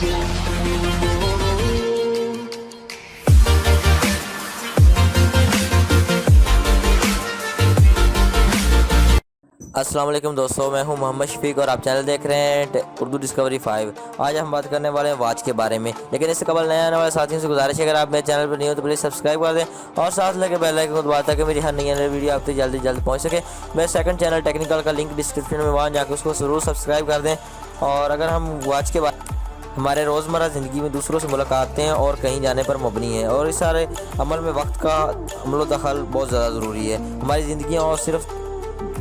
अस्सलाम वालेकुम दोस्तों, मैं हूं मोहम्मद शफीक और आप चैनल देख रहे हैं उर्दू डिस्कवरी 5। आज हम बात करने वाले हैं वॉच के बारे में। लेकिन इससे कबल नया आने वाले साथियों से गुजारिश है, अगर आप मेरे चैनल पर नहीं हो तो प्लीज़ सब्सक्राइब कर दें और साथ लगे बेल आइकन को दबा ताकि मेरी हर नई वीडियो आप तक जल्दी से जल्द पहुँच सके। मेरे सेकंड चैनल टेक्निकल का लिंक डिस्क्रिप्शन में, वहाँ जाकर उसको ज़रूर सब्सक्राइब कर दें। और अगर हम वॉच के बारे हमारे रोज़मर्रा ज़िंदगी में दूसरों से मुलाकातें और कहीं जाने पर मबनी है, और इस सारे अमल में वक्त का अमल दखल बहुत ज़्यादा ज़रूरी है। हमारी ज़िंदगी और सिर्फ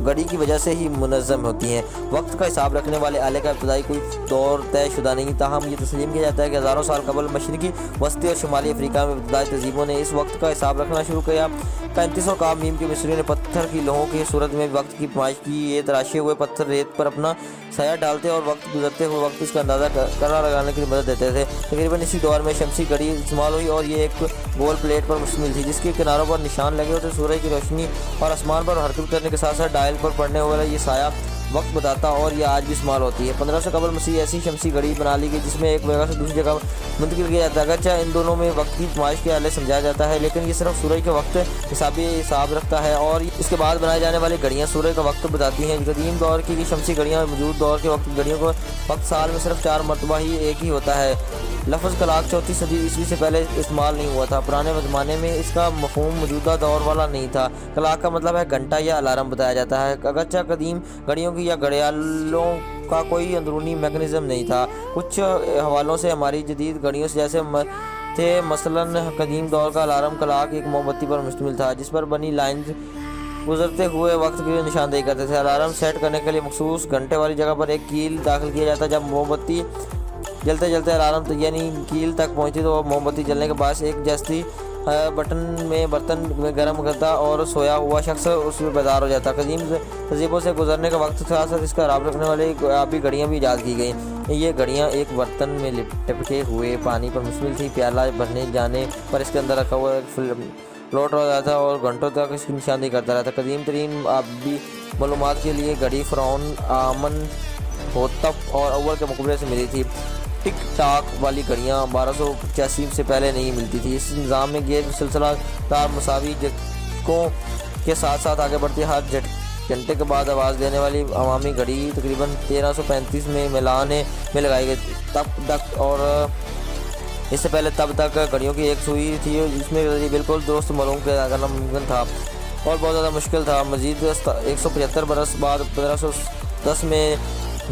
घड़ी की वजह से ही मुनज़्ज़म होती हैं। वक्त का हिसाब रखने वाले आले का इब्तदाई कोई दौर तयशुदा नहीं, ताहम ये तस्लीम किया जाता है कि हज़ारों साल कबल मशरक़ी वस्ती और शुमाली अफ्रीका में इब्तदाई तहज़ीबों ने इस वक्त का हिसाब रखना शुरू किया। 3500 काब मीम के मिस्रियों ने पत्थर की लोहों की सूरत में वक्त की पैमाइश की। ये तराशे हुए पत्थर रेत पर अपना साया डालते और वक्त गुजरते हुए वक्त इसका अंदाज़ा करार लगाने की मदद देते थे। तकरीबन इसी दौर में शमसी घड़ी इस्तेमाल हुई, और ये एक गोल प्लेट पर मुश्तमिल थी जिसके किनारों पर निशान लगे होते। सूरज की रोशनी और आसमान पर हरकत करने के साथ साथ डायल पर पड़ने वाला ये साया वक्त बताता, और ये आज भी इस्तेमाल होती है। 1500 कबल मसीह ऐसी शमसी घड़ी बना ली गई जिसमें एक जगह से दूसरी जगह मुंतकिल किया जाता है। अगरचा इन दोनों में वक्त की पैमाइश के आले समझाया जाता है, लेकिन ये सिर्फ सूरज का वक्त हिसाब रखता है, और इसके बाद बनाई जाने वाली घड़ियाँ सूरज का वक्त बताती हैं। कदीम दौर की शमसी घड़ियाँ मौजूद दौर के वक्त घड़ियों को वक्त साल में सिर्फ 4 मरतबा ही एक ही होता है। लफ्ज़ कलाक 34 सदी ईस्वी से पहले इस्तेमाल नहीं हुआ था। पुराने ज़माने में इसका मफ़हूम मौजूदा दौर वाला नहीं था। कलाक का मतलब है घंटा या अलार्म बताया जाता है। अगरचा कदीम घड़ियों की या घड़ियालों का कोई अंदरूनी मैकेनिज़्म नहीं था। कुछ हवालों से हमारी जदीद घड़ियों से जैसे थे। मसलन कदीम दौर का अलार्म कलाक एक मोमबत्ती पर मुश्तमिल था जिस पर बनी लाइन गुजरते हुए वक्त की निशानदेही करते थे। अलार्म सेट करने के लिए मखसूस घंटे वाली जगह पर एक कील दाखिल किया जाता। जब मोमबत्ती जलते जलते अलार्म तो यानी कील तक पहुंची तो मोमबत्ती जलने के बाद एक जस्ती बर्तन में गर्म करता और सोया हुआ शख्स उसमें बेदार हो जाता। कदीम तहज़ीबों से गुजरने का वक्त साथ साथ इसका राब रखने वाली आबी घड़ियाँ भी ईजाद की गई। ये घड़ियाँ एक बर्तन में लिपटे हुए पानी पर मुश्तमिल थी। प्याला भरने जाने पर इसके अंदर रखा हुआ लौट रहा था और घंटों तक इसकी निशानदेही करता रहता। कदीम तरीन आबी मालूमात के लिए घड़ी फ़िरौन, आमन, होतप और अव्वल के मुक़ाबले से मिली थी। टिक टाक वाली घड़ियाँ 1285 से पहले नहीं मिलती थी। इस निज़ाम में गैर सिलसिला तार मसावी झटकों के साथ साथ आगे बढ़ती हर घंटे के बाद आवाज़ देने वाली अवामी घड़ी तकरीबन 1335 में मिलाने में लगाई गई। तब तक और इससे पहले तब तक घड़ियों की एक सुई थी जिसमें बिल्कुल दुरुस्त मालूम करना मुमकिन था और बहुत ज़्यादा मुश्किल था। मज़ीद 175 बरस बाद 1510 में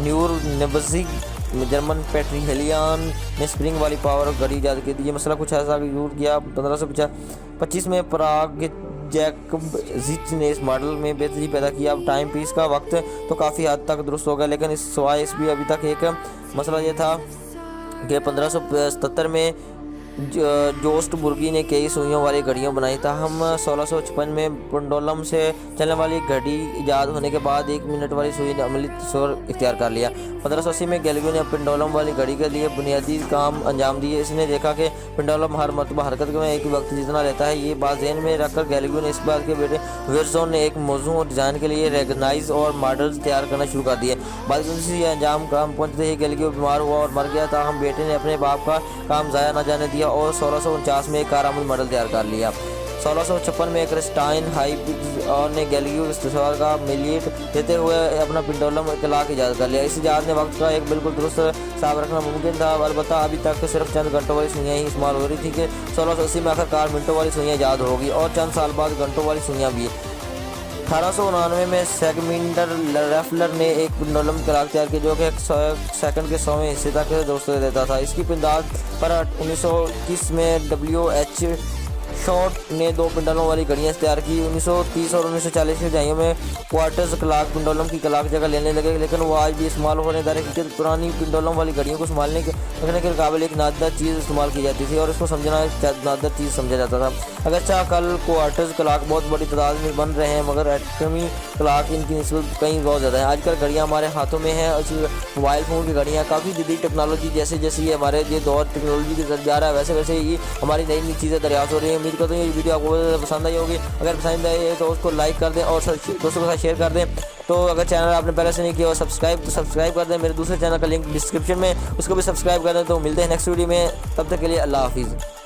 न्यूर नेबज़ी जर्मन पेट्रीहेलियन ने स्प्रिंग वाली पावर घड़ी ईजाद की थी। ये मसला कुछ ऐसा यूज़ किया। 1525 में प्राग जैकब ने इस मॉडल में बेहतरी पैदा किया। अब टाइम पीस का वक्त तो काफ़ी हद तक दुरुस्त हो गया, लेकिन इस सिवाय इस भी अभी तक एक मसला ये था कि 1577 में जोस्ट बुर्गी ने कई सुइयों वाली घड़ियाँ बनाई था। हम 1656 में पेंडुलम से चलने वाली घड़ी ईजाद होने के बाद 1 मिनट वाली सुई ने अमली तौर इख्तियार कर लिया। 1580 में गैलीलियो ने पेंडुलम वाली घड़ी के लिए बुनियादी काम अंजाम दिए। इसने देखा कि पेंडुलम हर मरतबा हरकत में एक ही वक्त जितना लेता है। ये बात ज़हन में रखकर गैलीलियो ने इस बात के बेटे विर्जोन ने एक मौजू और डिज़ाइन के लिए रेगनाइज और मॉडल्स तैयार करना शुरू कर दिए। बाद में अंजाम काम पहुँचते ही गैलीलियो बीमार हुआ और मर गया था। हम बेटे ने अपने बाप का काम ज़ाया न जाने दिया और 1649 में एक कारआमद मॉडल तैयार कर लिया। 1656 में क्रिस्टाइन हाइब्स और ने गैलीलियो इस्तेमाल का मिलियट देते हुए अपना पेंडुलम कलाक ईजाद कर लिया। इस ईजाद ने वक्त का एक बिल्कुल दुरुस्त हिसाब रखना मुमकिन था। अलबत्ता अभी तक सिर्फ चंद घंटों वाली सुइयाँ ही इस्तेमाल हो रही थी कि 1680 में आखिरकार मिनटों वाली सुइयाँ ईजाद होगी और चंद साल बाद घंटों वाली सुइयाँ भी। 1899 में सेगमिंडर रेफलर ने एक पेंडुलम कलाक तैयार किया जो कि 1 सेकंड के 100वें हिस्से तक दोस्त देता था। इसकी पिंदाद पर 1921 में WH शॉर्ट ने 2 पेंडुलम वाली घड़ियाँ तैयार की। 1930 और 1940 की दहाइयों में क्वार्टर्स कलाक पेंडुलम की कलाक जगह लेने लगे, लेकिन वो आज भी इस्तेमाल होने दार कि पुरानी पेंडुलम वाली घड़ियों को संभालने रखने के काबिल एक नादर चीज़ इस्तेमाल की जाती थी और इसको समझना नादर चीज़ समझा जाता था। अगरचा कल क्वार्टर्स कलाक बहुत बड़ी तादाद में बन रहे हैं, मगर एटमी कलाक इनकी निस्बत कहीं बहुत ज़्यादा है। आजकल घड़ियाँ हमारे हाथों में हैं और मोबाइल फ़ोन की घड़ियाँ काफ़ी जदीद टेक्नोलॉजी जैसे जैसे ये हमारे ये दौर टेक्नोलॉजी की तरफ जा रहा है वैसे वैसे ही हमारी नई नई चीज़ें दरियाफ्त हो रही हैं। उम्मीद करता हूँ ये वीडियो आपको पसंद आई होगी। अगर पसंद आई है तो उसको लाइक कर दें और दोस्तों के साथ शेयर कर दें तो अगर चैनल आपने पहले से नहीं किया हो सब्सक्राइब तो सब्सक्राइब कर दें। मेरे दूसरे चैनल का लिंक डिस्क्रिप्शन में, उसको भी सब्सक्राइब कर दें। तो मिलते हैं नेक्स्ट वीडियो में, तब तक के लिए अल्लाह हाफिज़।